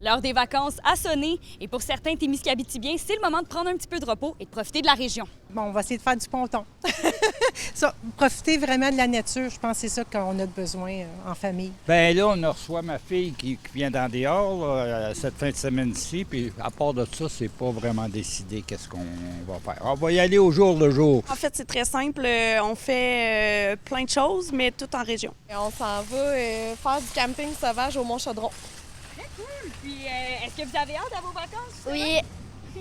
L'heure des vacances a sonné et pour certains Témiscabitibiens, c'est le moment de prendre un petit peu de repos et de profiter de la région. Bon, on va essayer de faire du ponton. Profiter vraiment de la nature, je pense que c'est ça qu'on a besoin en famille. Bien là, on reçoit ma fille qui vient d'en dehors là, cette fin de semaine-ci, puis à part de ça, c'est pas vraiment décidé qu'est-ce qu'on va faire. On va y aller au jour le jour. En fait, c'est très simple. On fait plein de choses, mais tout en région. On s'en va faire du camping sauvage au Mont-Chaudron. Puis, est-ce que vous avez hâte à vos vacances? Oui.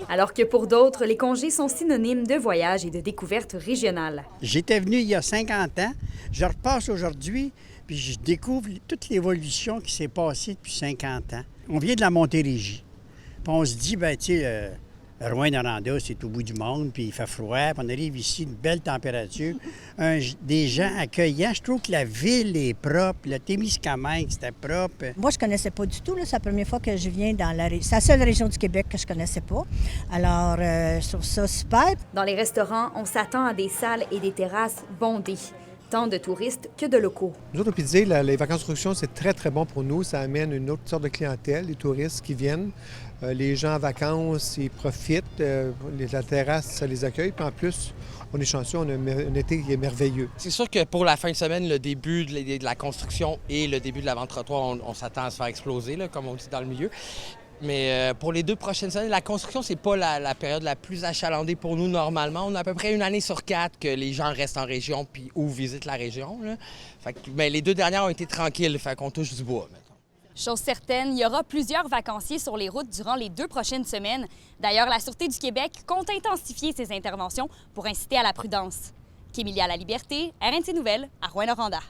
Alors que pour d'autres, les congés sont synonymes de voyage et de découverte régionale. J'étais venu il y a 50 ans, je repasse aujourd'hui, puis je découvre toute l'évolution qui s'est passée depuis 50 ans. On vient de la Montérégie, puis on se dit, bien, tu sais, Rouyn-Noranda, c'est au bout du monde, puis il fait froid, puis on arrive ici, une belle température, des gens accueillants. Je trouve que la ville est propre, le Témiscamingue, c'était propre. Moi, je connaissais pas du tout. C'est la première fois que je viens dans la région. C'est la seule région du Québec que je connaissais pas. Alors, je trouve ça super. Dans les restaurants, on s'attend à des salles et des terrasses bondées. Tant de touristes que de locaux. Nous autres, au Pizé, les vacances de construction, c'est très, très bon pour nous. Ça amène une autre sorte de clientèle, les touristes qui viennent. Les gens en vacances, ils profitent. La terrasse, ça les accueille. Puis en plus, on est chanceux, on a un été qui est merveilleux. C'est sûr que pour la fin de semaine, le début de la construction et le début de la vente trottoir, on s'attend à se faire exploser, là, comme on dit dans le milieu. Mais pour les 2 prochaines semaines, la construction, c'est pas la période la plus achalandée pour nous normalement. On a à peu près 1 année sur 4 que les gens restent en région puis ou visitent la région. Là. Fait que, mais les 2 dernières ont été tranquilles, fait qu'on touche du bois maintenant. Chose certaine, il y aura plusieurs vacanciers sur les routes durant les 2 prochaines semaines. D'ailleurs, la Sûreté du Québec compte intensifier ses interventions pour inciter à la prudence. Kémilia La Liberté, RNC Nouvelles, à Rouyn-Noranda.